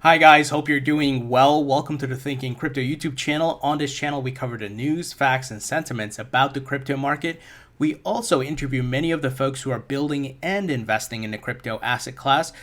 Hi guys, hope you're doing well. Welcome to the Thinking Crypto YouTube channel. On this channel, we cover the news, facts, and sentiments about the crypto market. We also interview many of the folks who are building and investing in the crypto asset class.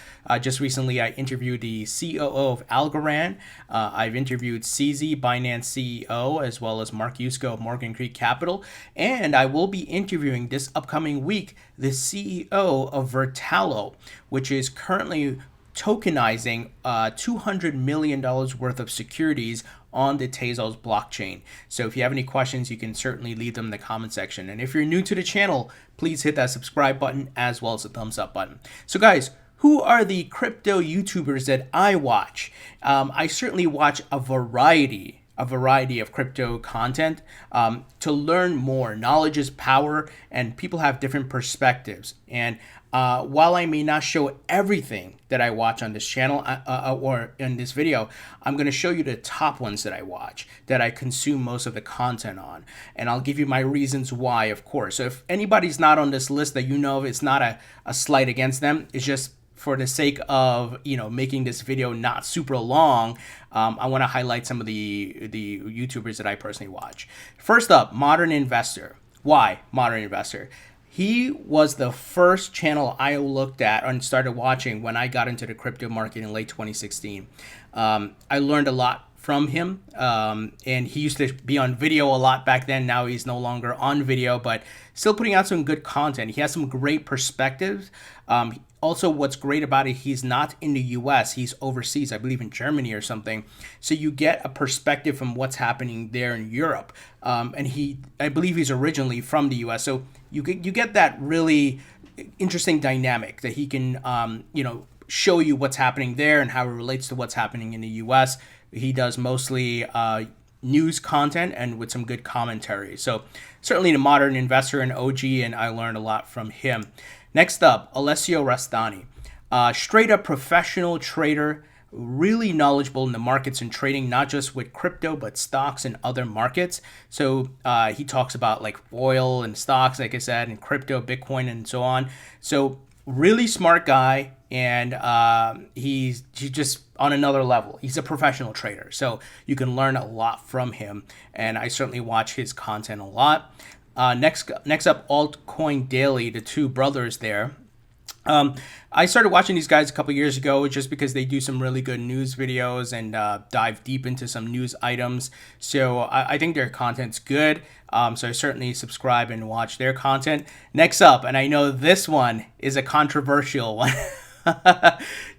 Just recently, I interviewed the COO of Algorand. I've interviewed CZ, Binance CEO, as well as Mark Yusko of Morgan Creek Capital. And I will be interviewing this upcoming week the CEO of Vertalo, which is currently tokenizing $200 million worth of securities on the Tezos blockchain. So if you have any questions, you can certainly leave them in the comment section. And if you're new to the channel, please hit that subscribe button as well as the thumbs up button. So guys, who are the crypto YouTubers that I watch? I certainly watch a variety of crypto content to learn more. Knowledge is power, and people have different perspectives. And while I may not show everything that I watch on this channel or in this video, I'm going to show you the top ones that I watch, that I consume most of the content on. And I'll give you my reasons why, of course. So if anybody's not on this list that you know of, it's not a slight against them. It's just for the sake of making this video not super long. I want to highlight some of the YouTubers that I personally watch. First up, Modern Investor. Why Modern Investor? He was the first channel I looked at and started watching when I got into the crypto market in late 2016. I learned a lot from him, and he used to be on video a lot back then. Now he's no longer on video, but still putting out some good content. He has some great perspectives. Also, what's great about it, he's not in the US, he's overseas, I believe in Germany or something. So you get a perspective from what's happening there in Europe. And I believe he's originally from the US. So you get that really interesting dynamic that he can, show you what's happening there and how it relates to what's happening in the US. He does mostly news content and with some good commentary. So certainly the Modern Investor and OG, and I learned a lot from him. Next up, Alessio Rastani, straight up professional trader, really knowledgeable in the markets and trading, not just with crypto, but stocks and other markets. So he talks about like oil and stocks, like I said, and crypto, Bitcoin, and so on. So really smart guy, and he's just on another level. He's a professional trader, so you can learn a lot from him, and I certainly watch his content a lot. Next up, Altcoin Daily, the two brothers there. I started watching these guys a couple years ago just because they do some really good news videos and dive deep into some news items. So I think their content's good. So I certainly subscribe and watch their content. Next up, and I know this one is a controversial one.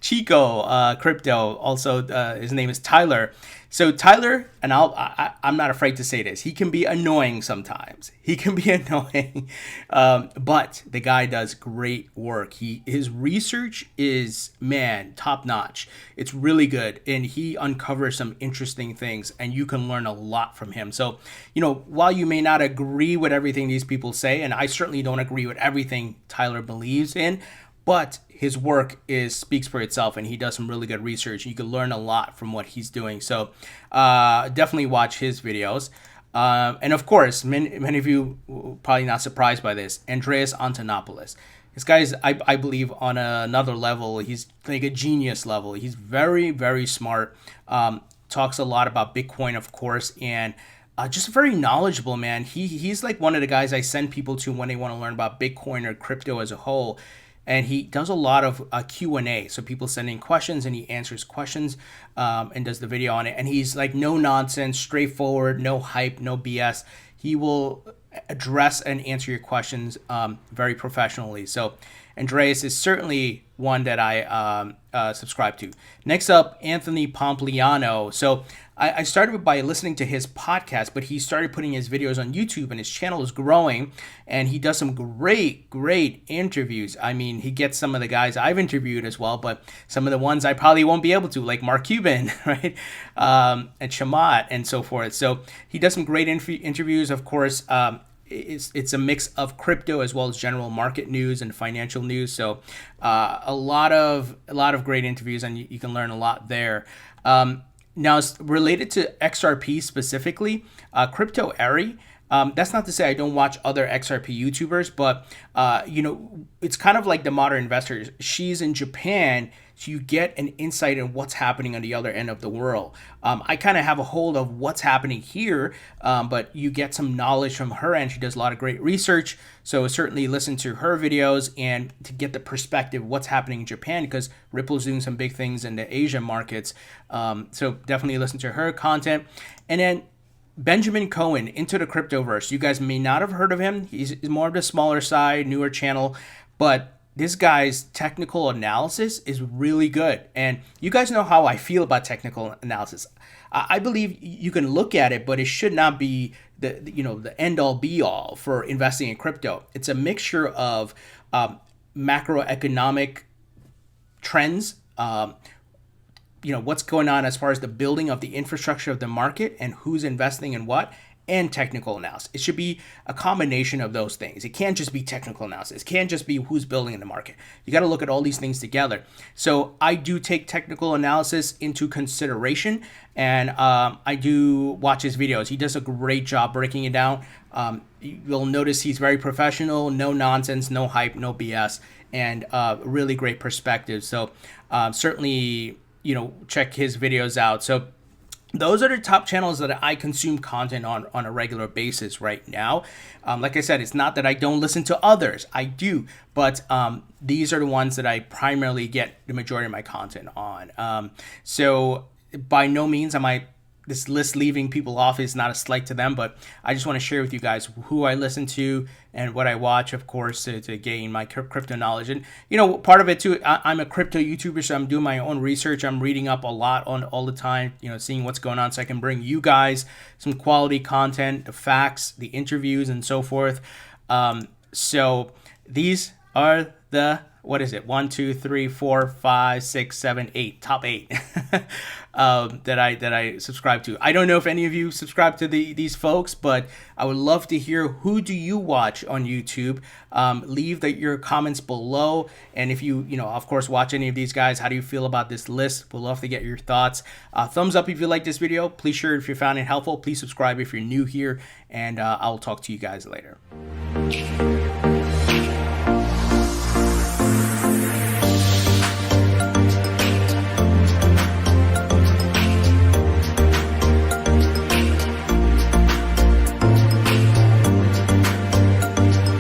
Chico Crypto, also his name is Tyler. So Tyler, and I'm not afraid to say this, he can be annoying sometimes. He can be annoying, but the guy does great work. His research is, man, top notch. It's really good, and he uncovers some interesting things, and you can learn a lot from him. So, while you may not agree with everything these people say, and I certainly don't agree with everything Tyler believes in, but his work speaks for itself, and he does some really good research. You can learn a lot from what he's doing. So definitely watch his videos. And of course, many of you probably not surprised by this, Andreas Antonopoulos. This guy is, I believe, on another level. He's like a genius level. He's very, very smart. Talks a lot about Bitcoin, of course, and just very knowledgeable, man. He's like one of the guys I send people to when they want to learn about Bitcoin or crypto as a whole. And he does a lot of Q&A. So people send in questions and he answers questions and does the video on it. And he's like no nonsense, straightforward, no hype, no BS. He will address and answer your questions very professionally. So Andreas is certainly one that I subscribe to. Next up, Anthony Pompliano. So I started by listening to his podcast, but he started putting his videos on YouTube, and his channel is growing, and he does some great interviews. I mean, he gets some of the guys I've interviewed as well, but some of the ones I probably won't be able to, like Mark Cuban, right? And Shamat and so forth. So he does some great interviews, of course. It's a mix of crypto as well as general market news and financial news. So a lot of great interviews, and you can learn a lot there. Now, related to XRP specifically, Crypto Arey, That's not to say I don't watch other XRP YouTubers, but it's kind of like the modern investors. She's in Japan, so you get an insight in what's happening on the other end of the world. I kind of have a hold of what's happening here, but you get some knowledge from her, and she does a lot of great research. So certainly listen to her videos and to get the perspective of what's happening in Japan, because Ripple's doing some big things in the Asian markets. So definitely listen to her content. And then Benjamin Cowen, Into the Cryptoverse. You guys may not have heard of him. He's more of the smaller side, newer channel, but this guy's technical analysis is really good. And you guys know how I feel about technical analysis. I believe you can look at it, but it should not be the end all be all for investing in crypto. It's a mixture of macroeconomic trends, what's going on as far as the building of the infrastructure of the market and who's investing in what, and technical analysis. It should be a combination of those things. It can't just be technical analysis. It can't just be who's building in the market. You got to look at all these things together. So I do take technical analysis into consideration, and I do watch his videos. He does a great job breaking it down. You'll notice he's very professional, no nonsense, no hype, no BS, and really great perspective. So certainly, check his videos out. So those are the top channels that I consume content on a regular basis right now. Like I said, it's not that I don't listen to others. I do, but these are the ones that I primarily get the majority of my content on. So by no means am I this list leaving people off is not a slight to them, but I just want to share with you guys who I listen to and what I watch, of course, to gain my crypto knowledge. And, part of it too, I'm a crypto YouTuber, so I'm doing my own research. I'm reading up a lot on all the time, seeing what's going on so I can bring you guys some quality content, the facts, the interviews, and so forth. So these are the, what is it? 1, 2, 3, 4, 5, 6, 7, 8, top 8 that I subscribe to. I don't know if any of you subscribe to these folks, but I would love to hear, who do you watch on YouTube? Leave your comments below. And if you of course watch any of these guys, how do you feel about this list? We'd love to get your thoughts. Thumbs up if you like this video. Please share if you found it helpful. Please subscribe if you're new here, and I'll talk to you guys later.